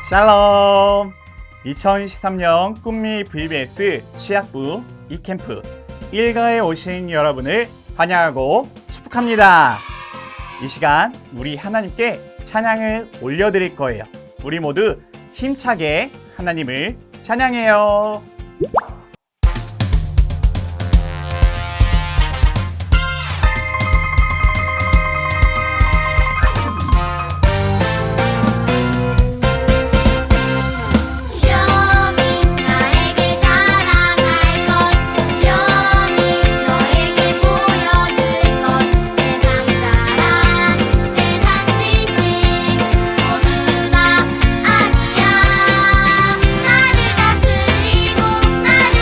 샬롬! 2013년 꿈미 VBS 취약부 이캠프 1가에 오신 여러분을 환영하고 축복합니다. 이 시간 우리 하나님께 찬양을 올려드릴 거예요. 우리 모두 힘차게 하나님을 찬양해요. 나를 다스리고 나를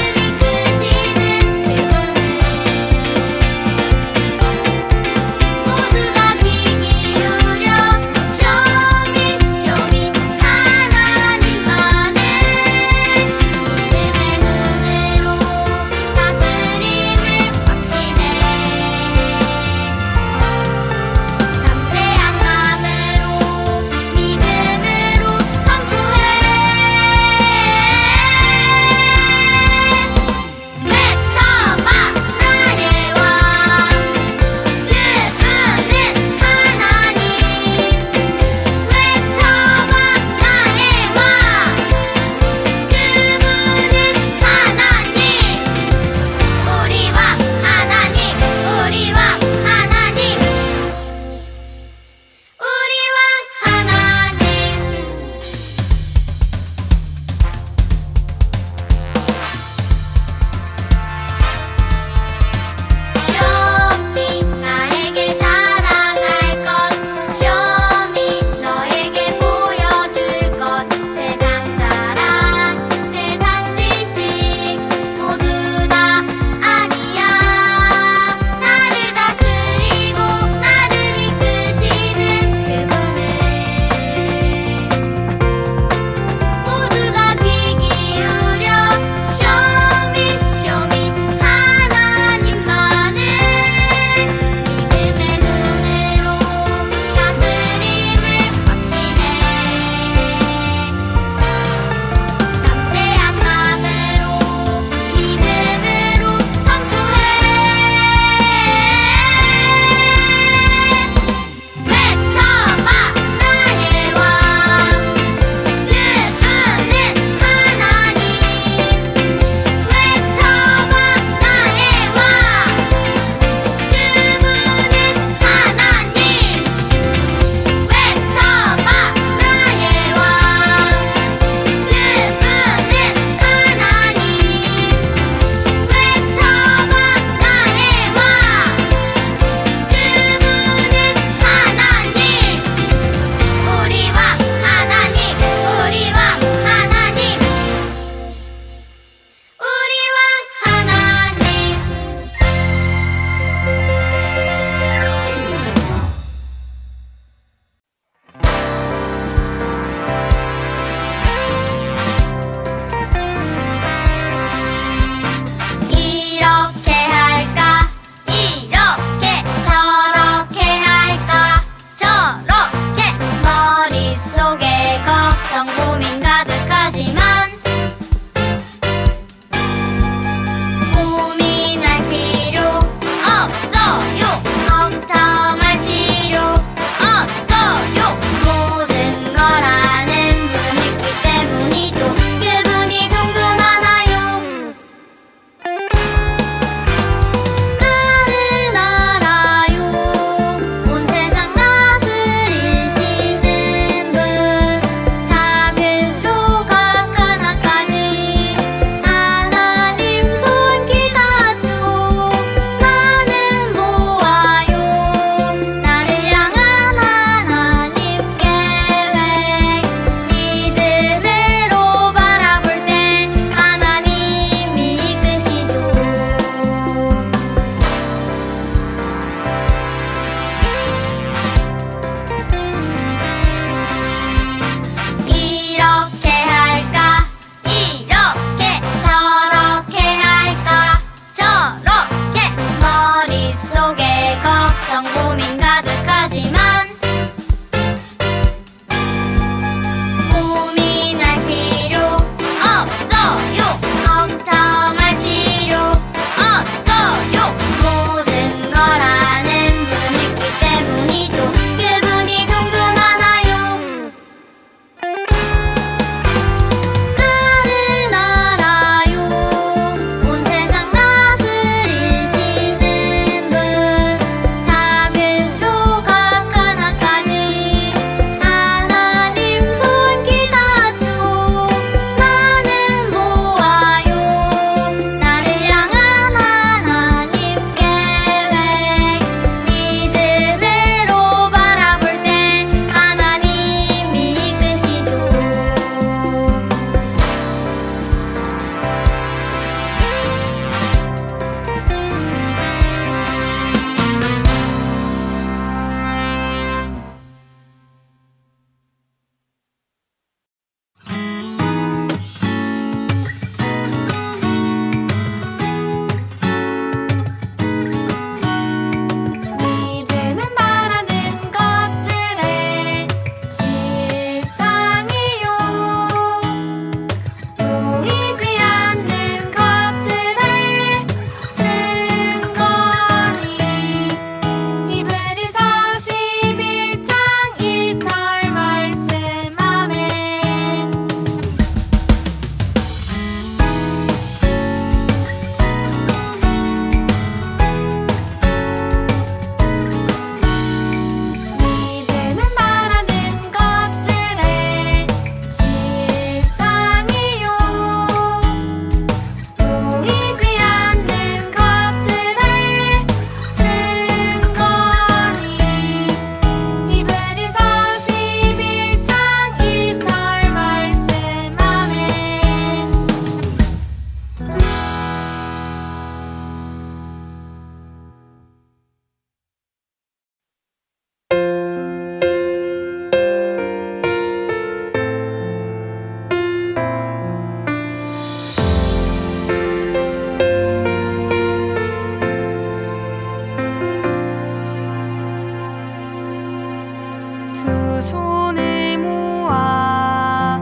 두 손을 모아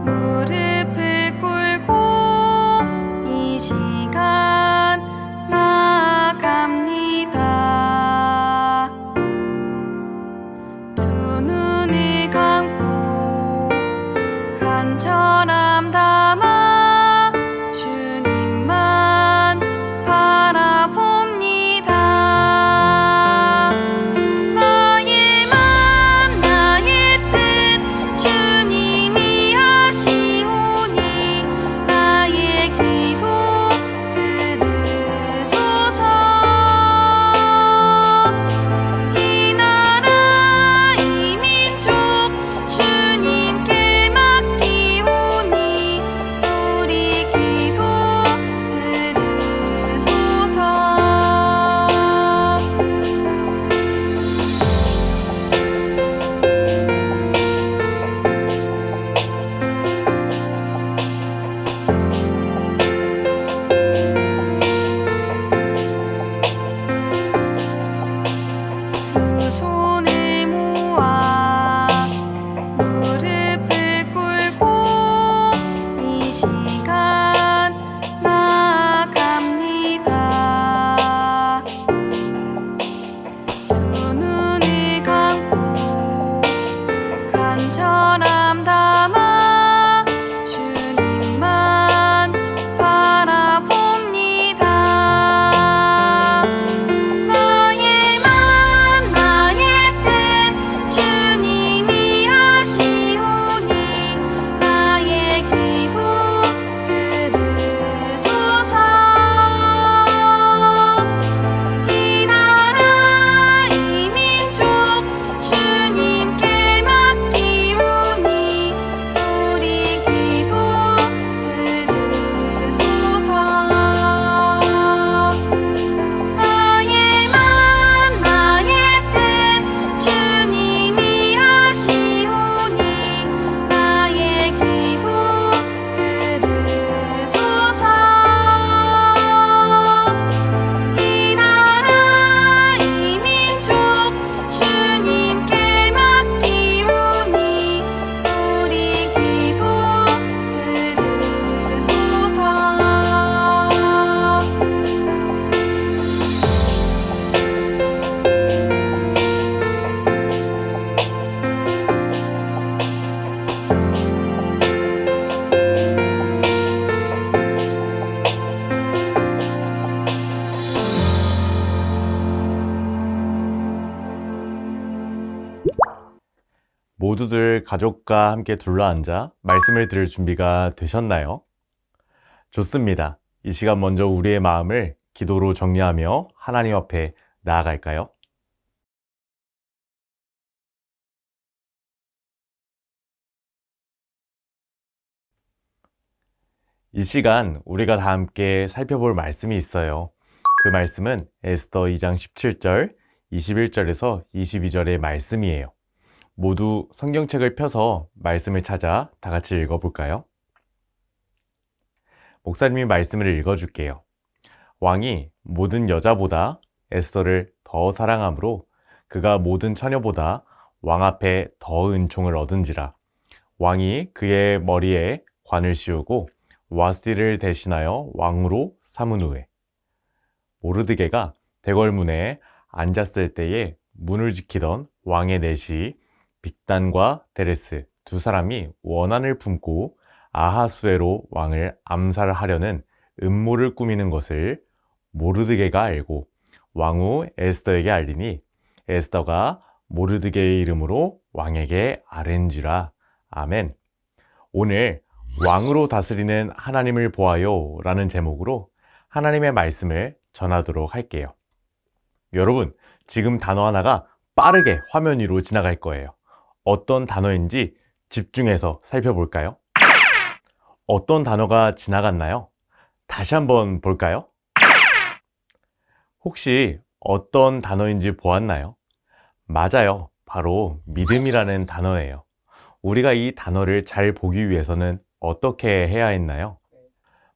무릎을 꿇고 이 시간 나아갑니다. 두 눈을 감고 간절함 담아 주님만 바라봅니다. 나의 맘 나의 뜻 주님이 하시오니 나의 기도 들으소서. 이 나라 이 민족 주님께 맡기오니 우리 기도 들으소서. 두 손을 모아 무릎을 꿇고 이 시간 나아갑니다. 두 눈을 감고 간절함 담아 주님만 바라봅니다. 나의 맘 나의 뜻 주님이 하시오니 나의 기도 들으소서. 이 나라 이 민족 주님께 맡기오니 우리 기도 들으소서. 나의 맘 나의 뜻 주님이 하시오니 나의 기도 들으소서. 이 나라 이 민족 주님께 맡기오니 우리 기도 들으소서. 모두들 가족과 함께 둘러앉아 말씀을 들을 준비가 되셨나요? 좋습니다. 이 시간 먼저 우리의 마음을 기도로 정리하며 하나님 앞에 나아갈까요? 이 시간 우리가 다 함께 살펴볼 말씀이 있어요. 그 말씀은 에스더 2장 17절, 21절에서 22절의 말씀이에요. 모두 성경책을 펴서 말씀을 찾아 다 같이 읽어볼까요? 목사님이 말씀을 읽어줄게요. 왕이 모든 여자보다 에스더를 더 사랑하므로 그가 모든 처녀보다 왕 앞에 더 은총을 얻은지라. 왕이 그의 머리에 관을 씌우고 와스디를 대신하여 왕으로 삼은 후에 모르드게가 대궐문에 앉았을 때에 문을 지키던 왕의 내시 빅단과 데레스 두 사람이 원한을 품고 아하수에로 왕을 암살하려는 음모를 꾸미는 것을 모르드게가 알고 왕후 에스더에게 알리니 에스더가 모르드게의 이름으로 왕에게 아뢰는지라. 아멘. 오늘 왕으로 다스리는 하나님을 보아요 라는 제목으로 하나님의 말씀을 전하도록 할게요. 여러분, 지금 단어 하나가 빠르게 화면 위로 지나갈 거예요. 어떤 단어인지 집중해서 살펴볼까요? 어떤 단어가 지나갔나요? 다시 한번 볼까요? 혹시 어떤 단어인지 보았나요? 맞아요. 바로 믿음이라는 단어예요. 우리가 이 단어를 잘 보기 위해서는 어떻게 해야 했나요?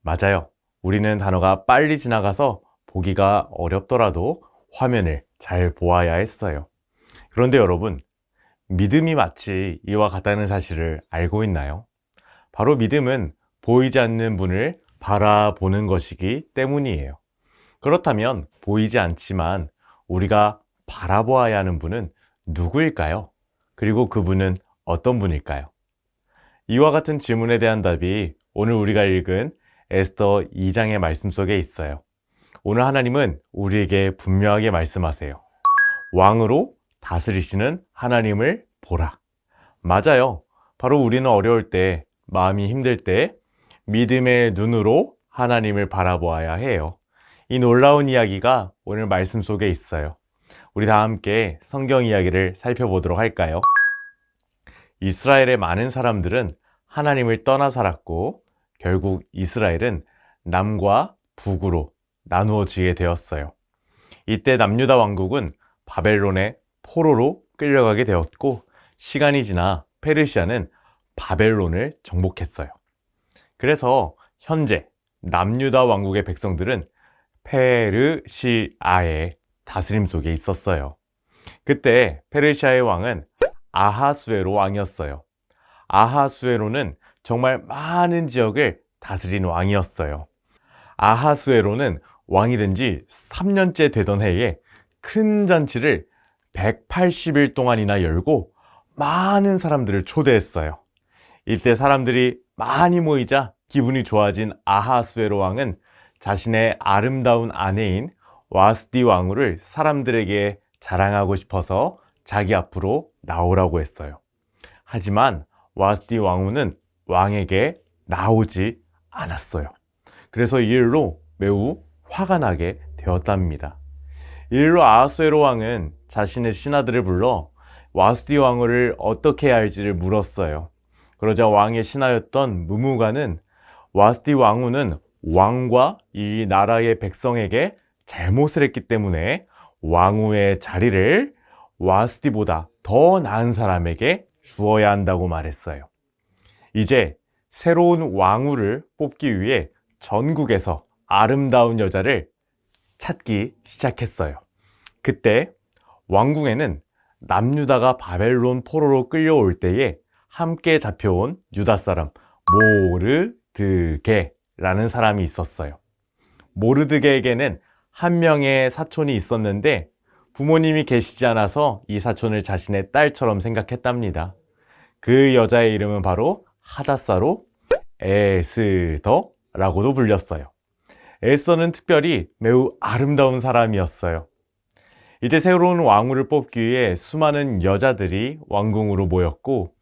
맞아요. 우리는 단어가 빨리 지나가서 보기가 어렵더라도 화면을 잘 보아야 했어요. 그런데 여러분, 믿음이 마치 이와 같다는 사실을 알고 있나요? 바로 믿음은 보이지 않는 분을 바라보는 것이기 때문이에요. 그렇다면 보이지 않지만 우리가 바라보아야 하는 분은 누구일까요? 그리고 그분은 어떤 분일까요? 이와 같은 질문에 대한 답이 오늘 우리가 읽은 에스더 2장의 말씀 속에 있어요. 오늘 하나님은 우리에게 분명하게 말씀하세요. 왕으로 다스리시는 하나님을 보라. 맞아요. 바로 우리는 어려울 때, 마음이 힘들 때 믿음의 눈으로 하나님을 바라보아야 해요. 이 놀라운 이야기가 오늘 말씀 속에 있어요. 우리 다 함께 성경 이야기를 살펴보도록 할까요? 이스라엘의 많은 사람들은 하나님을 떠나 살았고 결국 이스라엘은 남과 북으로 나누어지게 되었어요. 이때 남유다 왕국은 바벨론의 포로로 끌려가게 되었고 시간이 지나 페르시아는 바벨론을 정복했어요. 그래서 현재 남유다 왕국의 백성들은 페르시아의 다스림 속에 있었어요. 그때 페르시아의 왕은 아하수에로 왕이었어요. 아하수에로는 정말 많은 지역을 다스린 왕이었어요. 아하수에로는 왕이 된 지 3년째 되던 해에 큰 잔치를 180일 동안이나 열고 많은 사람들을 초대했어요. 이때 사람들이 많이 모이자 기분이 좋아진 아하수에로 왕은 자신의 아름다운 아내인 와스디 왕후를 사람들에게 자랑하고 싶어서 자기 앞으로 나오라고 했어요. 하지만 와스디 왕후는 왕에게 나오지 않았어요. 그래서 이 일로 매우 화가 나게 되었답니다. 이 일로 아하수에로 왕은 자신의 신하들을 불러 와스디 왕후를 어떻게 해야 할지를 물었어요. 그러자 왕의 신하였던 무무가는 와스디 왕후는 왕과 이 나라의 백성에게 잘못을 했기 때문에 왕후의 자리를 와스디보다 더 나은 사람에게 주어야 한다고 말했어요. 이제 새로운 왕후를 뽑기 위해 전국에서 아름다운 여자를 찾기 시작했어요. 그때 왕궁에는 남유다가 바벨론 포로로 끌려올 때에 함께 잡혀온 유다 사람 모르드게라는 사람이 있었어요. 모르드게에게는 한 명의 사촌이 있었는데 부모님이 계시지 않아서 이 사촌을 자신의 딸처럼 생각했답니다. 그 여자의 이름은 바로 하다사로 에스더라고도 불렸어요. 에스더는 특별히 매우 아름다운 사람이었어요. 이제 새로운 왕후를 뽑기 위해 수많은 여자들이 왕궁으로 모였고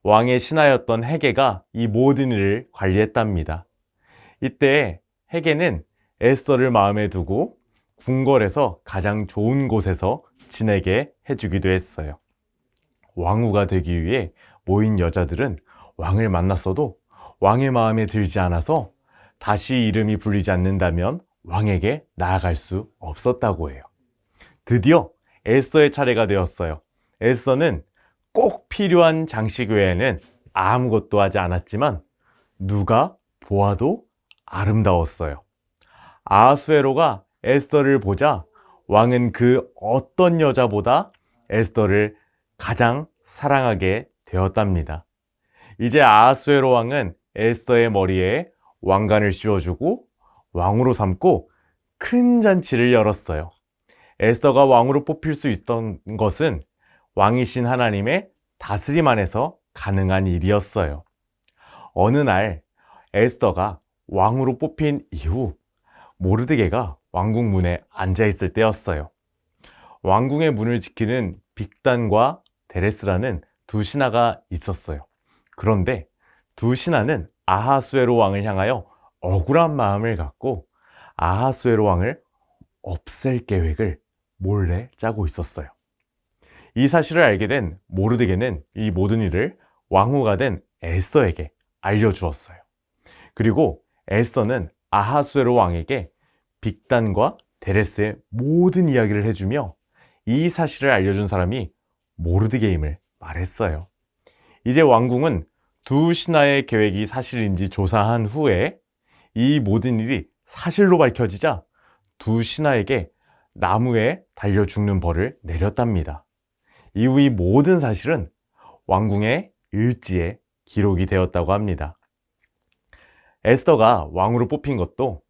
왕의 신하였던 헤게가 이 모든 일을 관리했답니다. 이때 헤게는 에스더를 마음에 두고 궁궐에서 가장 좋은 곳에서 지내게 해주기도 했어요. 왕후가 되기 위해 모인 여자들은 왕을 만났어도 왕의 마음에 들지 않아서 다시 이름이 불리지 않는다면 왕에게 나아갈 수 없었다고 해요. 드디어 에스더의 차례가 되었어요. 에스더는 꼭 필요한 장식 외에는 아무것도 하지 않았지만 누가 보아도 아름다웠어요. 아하수에로가 에스더를 보자 왕은 그 어떤 여자보다 에스더를 가장 사랑하게 되었답니다. 이제 아하수에로 왕은 에스더의 머리에 왕관을 씌워주고 왕으로 삼고 큰 잔치를 열었어요. 에스더가 왕으로 뽑힐 수 있던 것은 왕이신 하나님의 다스림 안에서 가능한 일이었어요. 어느 날 에스더가 왕으로 뽑힌 이후 모르드게가 왕궁 문에 앉아 있을 때였어요. 왕궁의 문을 지키는 빅단과 데레스라는 두 신하가 있었어요. 그런데 두 신하는 아하수에로 왕을 향하여 억울한 마음을 갖고 아하수에로 왕을 없앨 계획을 몰래 짜고 있었어요. 이 사실을 알게 된 모르드게는 이 모든 일을 왕후가 된 에스더에게 알려주었어요. 그리고 에스더는 아하수에로 왕에게 빅단과 데레스의 모든 이야기를 해주며 이 사실을 알려준 사람이 모르드게임을 말했어요. 이제 왕궁은 두 신하의 계획이 사실인지 조사한 후에 이 모든 일이 사실로 밝혀지자 두 신하에게 나무에 달려 죽는 벌을 내렸답니다. 이후 이 모든 사실은 왕궁의 일지에 기록이 되었다고 합니다. 에스더가 왕으로 뽑힌 것도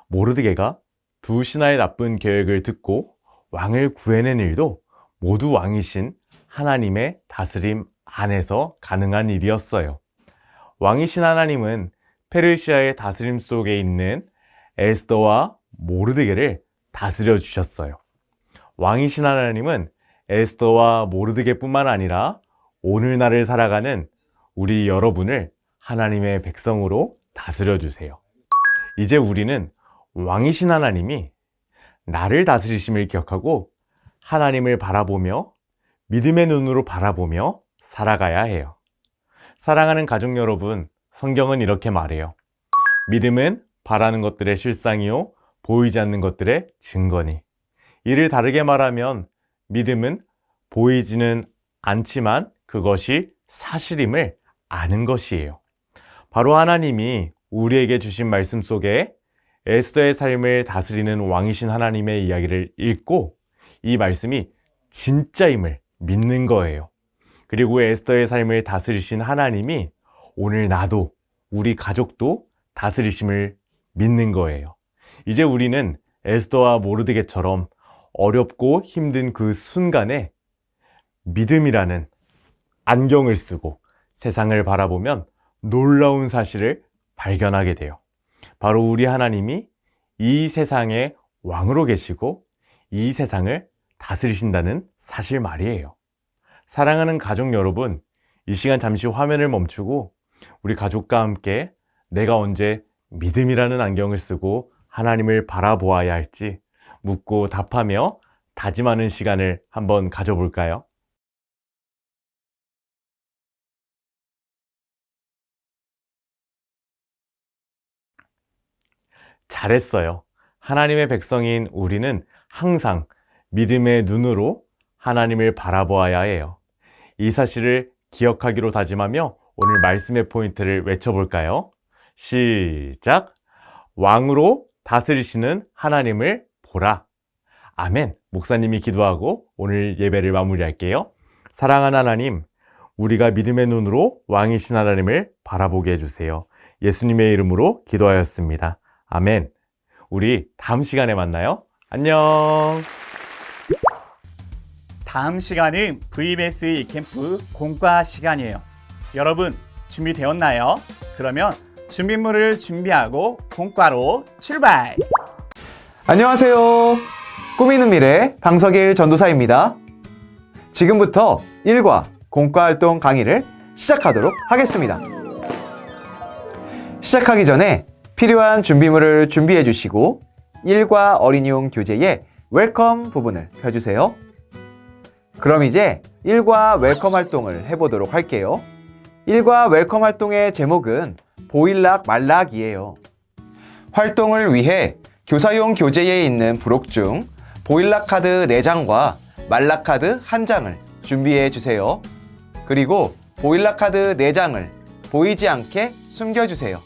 모르드게가 두 신하의 나쁜 계획을 듣고 왕을 구해낸 일도 모두 왕이신 하나님의 다스림 안에서 가능한 일이었어요. 왕이신 하나님은 페르시아의 다스림 속에 있는 에스더와 모르드게를 다스려 주셨어요. 왕이신 하나님은 에스더와 모르드게뿐만 아니라 오늘날을 살아가는 우리 여러분을 하나님의 백성으로 다스려 주세요. 이제 우리는 왕이신 하나님이 나를 다스리심을 기억하고 하나님을 바라보며 믿음의 눈으로 바라보며 살아가야 해요. 사랑하는 가족 여러분, 성경은 이렇게 말해요. 믿음은 바라는 것들의 실상이요 보이지 않는 것들의 증거니. 이를 다르게 말하면 믿음은 보이지는 않지만 그것이 사실임을 아는 것이에요. 바로 하나님이 우리에게 주신 말씀 속에 에스더의 삶을 다스리는 왕이신 하나님의 이야기를 읽고 이 말씀이 진짜임을 믿는 거예요. 그리고 에스더의 삶을 다스리신 하나님이 오늘 나도 우리 가족도 다스리심을 믿는 거예요. 이제 우리는 에스더와 모르드게처럼 어렵고 힘든 그 순간에 믿음이라는 안경을 쓰고 세상을 바라보면 놀라운 사실을 발견하게 돼요. 바로 우리 하나님이 이 세상의 왕으로 계시고 이 세상을 다스리신다는 사실 말이에요. 사랑하는 가족 여러분, 이 시간 잠시 화면을 멈추고 우리 가족과 함께 내가 언제 믿음이라는 안경을 쓰고 하나님을 바라보아야 할지 묻고 답하며 다짐하는 시간을 한번 가져볼까요? 잘했어요. 하나님의 백성인 우리는 항상 믿음의 눈으로 하나님을 바라보아야 해요. 이 사실을 기억하기로 다짐하며 오늘 말씀의 포인트를 외쳐볼까요? 시작! 왕으로 다스리시는 하나님을 보라. 아멘. 목사님이 기도하고 오늘 예배를 마무리할게요. 사랑하는 하나님, 우리가 믿음의 눈으로 왕이신 하나님을 바라보게 해주세요. 예수님의 이름으로 기도하였습니다. 아멘. 우리 다음 시간에 만나요. 안녕. 다음 시간은 VBS 이캠프 공과 시간이에요. 여러분 준비되었나요? 그러면 준비물을 준비하고 공과로 출발! 안녕하세요. 꾸미는 미래 방석일 전도사입니다. 지금부터 1과 공과활동 강의를 시작하도록 하겠습니다. 시작하기 전에 필요한 준비물을 준비해 주시고 1과 어린이용 교재의 웰컴 부분을 펴주세요. 그럼 이제 1과 웰컴 활동을 해보도록 할게요. 1과 웰컴 활동의 제목은 보일락 말락이에요. 활동을 위해 교사용 교재에 있는 부록 중 보일락 카드 4장과 말락 카드 1장을 준비해 주세요. 그리고 보일락 카드 4장을 보이지 않게 숨겨주세요.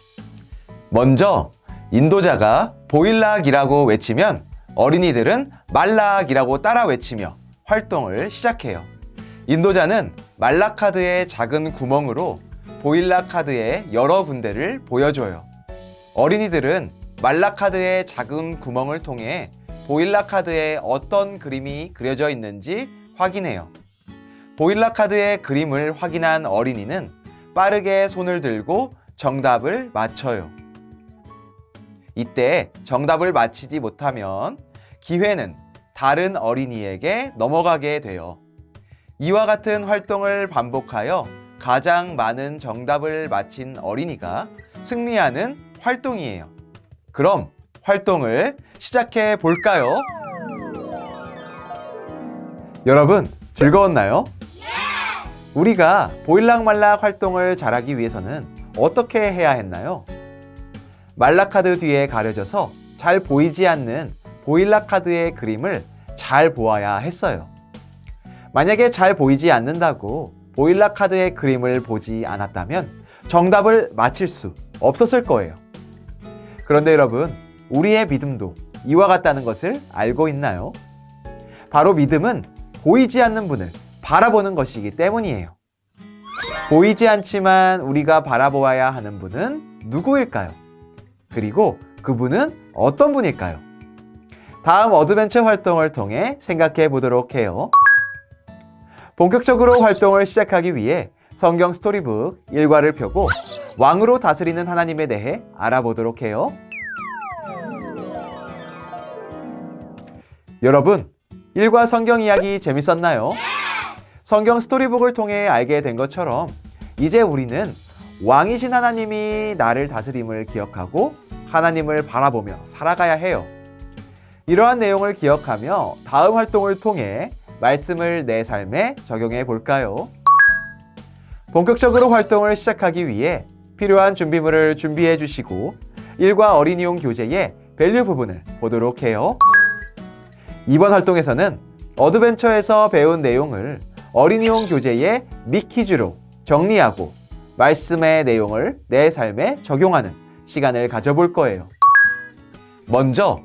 먼저 인도자가 보일락이라고 외치면 어린이들은 말락이라고 따라 외치며 활동을 시작해요. 인도자는 말락 카드의 작은 구멍으로 보일락 카드의 여러 군데를 보여줘요. 어린이들은 말락 카드의 작은 구멍을 통해 보일락 카드에 어떤 그림이 그려져 있는지 확인해요. 보일락 카드의 그림을 확인한 어린이는 빠르게 손을 들고 정답을 맞춰요. 이때 정답을 맞히지 못하면 기회는 다른 어린이에게 넘어가게 돼요. 이와 같은 활동을 반복하여 가장 많은 정답을 맞힌 어린이가 승리하는 활동이에요. 그럼 활동을 시작해 볼까요? 여러분 즐거웠나요? 우리가 보일락말락 활동을 잘하기 위해서는 어떻게 해야 했나요? 말락 카드 뒤에 가려져서 잘 보이지 않는 보일락 카드의 그림을 잘 보아야 했어요. 만약에 잘 보이지 않는다고 보일락 카드의 그림을 보지 않았다면 정답을 맞힐 수 없었을 거예요. 그런데 여러분, 우리의 믿음도 이와 같다는 것을 알고 있나요? 바로 믿음은 보이지 않는 분을 바라보는 것이기 때문이에요. 보이지 않지만 우리가 바라보아야 하는 분은 누구일까요? 그리고 그분은 어떤 분일까요? 다음 어드벤처 활동을 통해 생각해 보도록 해요. 본격적으로 활동을 시작하기 위해 성경 스토리북 1과를 펴고 왕으로 다스리는 하나님에 대해 알아보도록 해요. 여러분, 1과 성경 이야기 재밌었나요? 성경 스토리북을 통해 알게 된 것처럼 이제 우리는 왕이신 하나님이 나를 다스림을 기억하고 하나님을 바라보며 살아가야 해요. 이러한 내용을 기억하며 다음 활동을 통해 말씀을 내 삶에 적용해 볼까요? 본격적으로 활동을 시작하기 위해 필요한 준비물을 준비해 주시고 1과 어린이용 교재의 밸류 부분을 보도록 해요. 이번 활동에서는 어드벤처에서 배운 내용을 어린이용 교재의 미퀴즈로 정리하고 말씀의 내용을 내 삶에 적용하는 시간을 가져볼 거예요. 먼저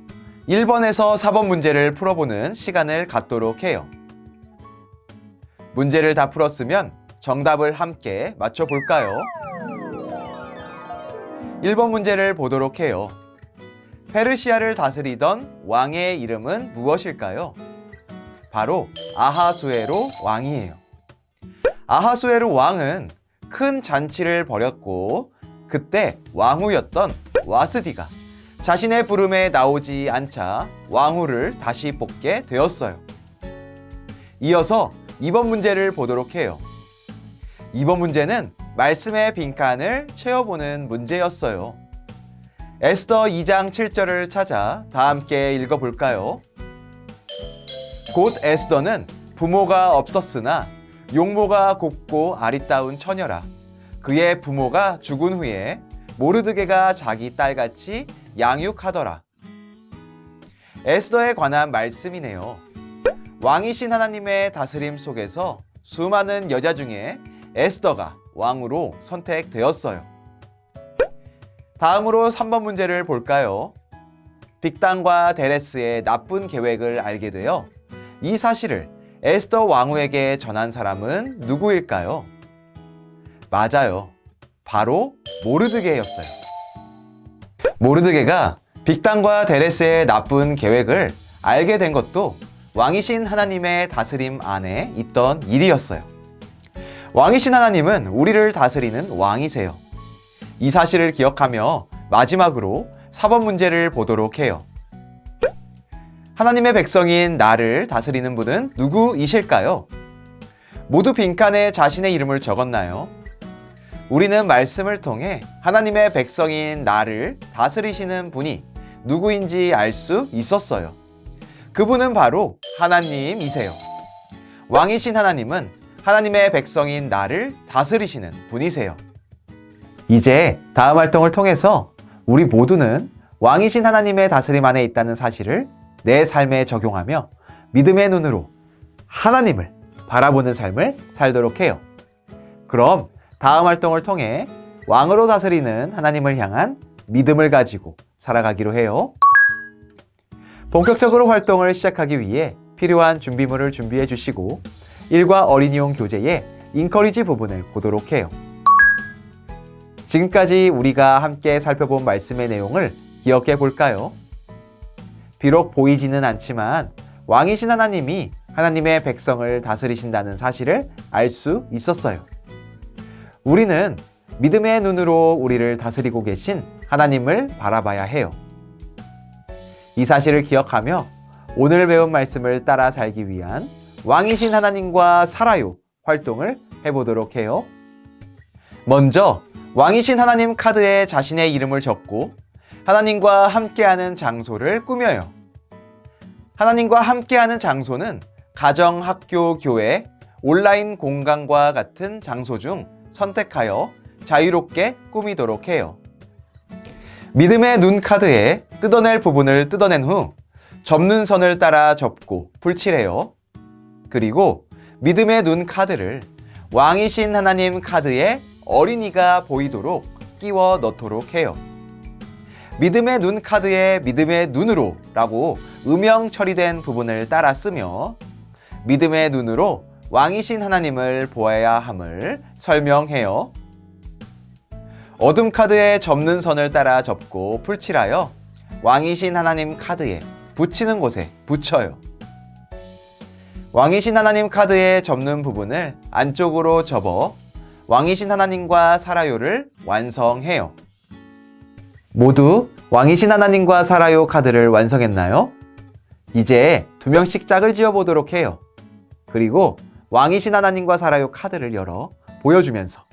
1번에서 4번 문제를 풀어보는 시간을 갖도록 해요. 문제를 다 풀었으면 정답을 함께 맞춰볼까요? 1번 문제를 보도록 해요. 페르시아를 다스리던 왕의 이름은 무엇일까요? 바로 아하수에로 왕이에요. 아하수에로 왕은 큰 잔치를 벌였고 그때 왕후였던 와스디가 자신의 부름에 나오지 않자 왕후를 다시 뽑게 되었어요. 이어서 2번 문제를 보도록 해요. 2번 문제는 말씀의 빈칸을 채워보는 문제였어요. 에스더 2장 7절을 찾아 다 함께 읽어볼까요? 곧 에스더는 부모가 없었으나 용모가 곱고 아리따운 처녀라. 그의 부모가 죽은 후에 모르드게가 자기 딸같이 양육하더라. 에스더에 관한 말씀이네요. 왕이신 하나님의 다스림 속에서 수많은 여자 중에 에스더가 왕으로 선택되었어요. 다음으로 3번 문제를 볼까요? 빅단과 데레스의 나쁜 계획을 알게 되어 이 사실을 에스더 왕후에게 전한 사람은 누구일까요? 맞아요. 바로 모르드게였어요. 모르드게가 빅단과 데레스의 나쁜 계획을 알게 된 것도 왕이신 하나님의 다스림 안에 있던 일이었어요. 왕이신 하나님은 우리를 다스리는 왕이세요. 이 사실을 기억하며 마지막으로 4번 문제를 보도록 해요. 하나님의 백성인 나를 다스리는 분은 누구이실까요? 모두 빈칸에 자신의 이름을 적었나요? 우리는 말씀을 통해 하나님의 백성인 나를 다스리시는 분이 누구인지 알 수 있었어요. 그분은 바로 하나님이세요. 왕이신 하나님은 하나님의 백성인 나를 다스리시는 분이세요. 이제 다음 활동을 통해서 우리 모두는 왕이신 하나님의 다스림 안에 있다는 사실을 내 삶에 적용하며 믿음의 눈으로 하나님을 바라보는 삶을 살도록 해요. 그럼 다음 활동을 통해 왕으로 다스리는 하나님을 향한 믿음을 가지고 살아가기로 해요. 본격적으로 활동을 시작하기 위해 필요한 준비물을 준비해 주시고 1과 어린이용 교재의 인커리지 부분을 보도록 해요. 지금까지 우리가 함께 살펴본 말씀의 내용을 기억해 볼까요? 비록 보이지는 않지만 왕이신 하나님이 하나님의 백성을 다스리신다는 사실을 알 수 있었어요. 우리는 믿음의 눈으로 우리를 다스리고 계신 하나님을 바라봐야 해요. 이 사실을 기억하며 오늘 배운 말씀을 따라 살기 위한 왕이신 하나님과 살아요 활동을 해보도록 해요. 먼저 왕이신 하나님 카드에 자신의 이름을 적고 하나님과 함께하는 장소를 꾸며요. 하나님과 함께하는 장소는 가정, 학교, 교회, 온라인 공간과 같은 장소 중 선택하여 자유롭게 꾸미도록 해요. 믿음의 눈 카드에 뜯어낼 부분을 뜯어낸 후 접는 선을 따라 접고 풀칠해요. 그리고 믿음의 눈 카드를 왕이신 하나님 카드에 어린이가 보이도록 끼워 넣도록 해요. 믿음의 눈 카드에 믿음의 눈으로 라고 음영 처리된 부분을 따라 쓰며 믿음의 눈으로 왕이신 하나님을 보아야 함을 설명해요. 어둠 카드에 접는 선을 따라 접고 풀칠하여 왕이신 하나님 카드에 붙이는 곳에 붙여요. 왕이신 하나님 카드에 접는 부분을 안쪽으로 접어 왕이신 하나님과 살아요를 완성해요. 모두 왕이신 하나님과 살아요 카드를 완성했나요? 이제 2명씩 짝을 지어 보도록 해요. 그리고 왕이신 하나님과 살아요 카드를 열어 보여주면서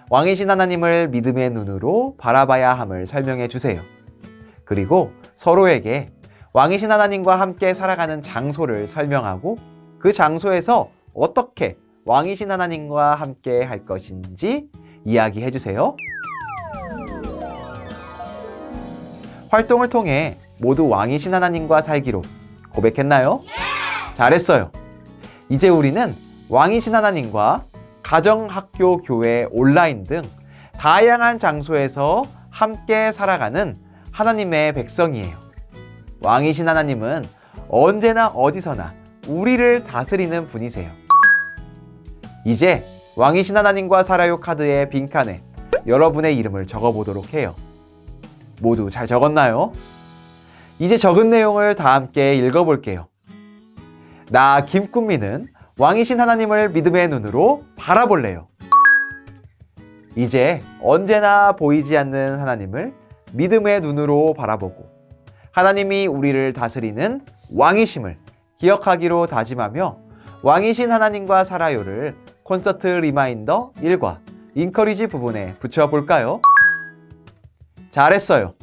왕이신 하나님을 믿음의 눈으로 바라봐야 함을 설명해 주세요. 그리고 서로에게 왕이신 하나님과 함께 살아가는 장소를 설명하고 그 장소에서 어떻게 왕이신 하나님과 함께 할 것인지 이야기해 주세요. 활동을 통해 모두 왕이신 하나님과 살기로 고백했나요? 잘했어요. 이제 우리는 왕이신 하나님과 가정, 학교, 교회, 온라인 등 다양한 장소에서 함께 살아가는 하나님의 백성이에요. 왕이신 하나님은 언제나 어디서나 우리를 다스리는 분이세요. 이제 왕이신 하나님과 살아요 카드의 빈칸에 여러분의 이름을 적어보도록 해요. 모두 잘 적었나요? 이제 적은 내용을 다 함께 읽어볼게요. 나 김꿈미는 왕이신 하나님을 믿음의 눈으로 바라볼래요. 이제 언제나 보이지 않는 하나님을 믿음의 눈으로 바라보고 하나님이 우리를 다스리는 왕이심을 기억하기로 다짐하며 왕이신 하나님과 살아요를 콘서트 리마인더 1과 인커리지 부분에 붙여볼까요? 잘했어요.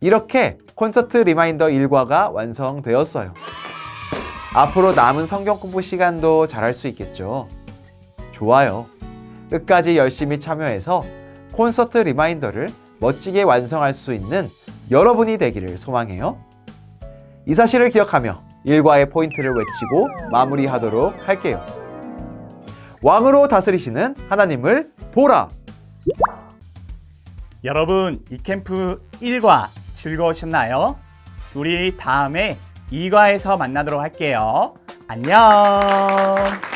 이렇게 콘서트 리마인더 1과가 완성되었어요. 앞으로 남은 성경 공부 시간도 잘할 수 있겠죠? 좋아요. 끝까지 열심히 참여해서 콘서트 리마인더를 멋지게 완성할 수 있는 여러분이 되기를 소망해요. 이 사실을 기억하며 1과의 포인트를 외치고 마무리하도록 할게요. 왕으로 다스리시는 하나님을 보라! 여러분, 이 캠프 1과 즐거우셨나요? 우리 다음에 2과에서 만나도록 할게요. 안녕!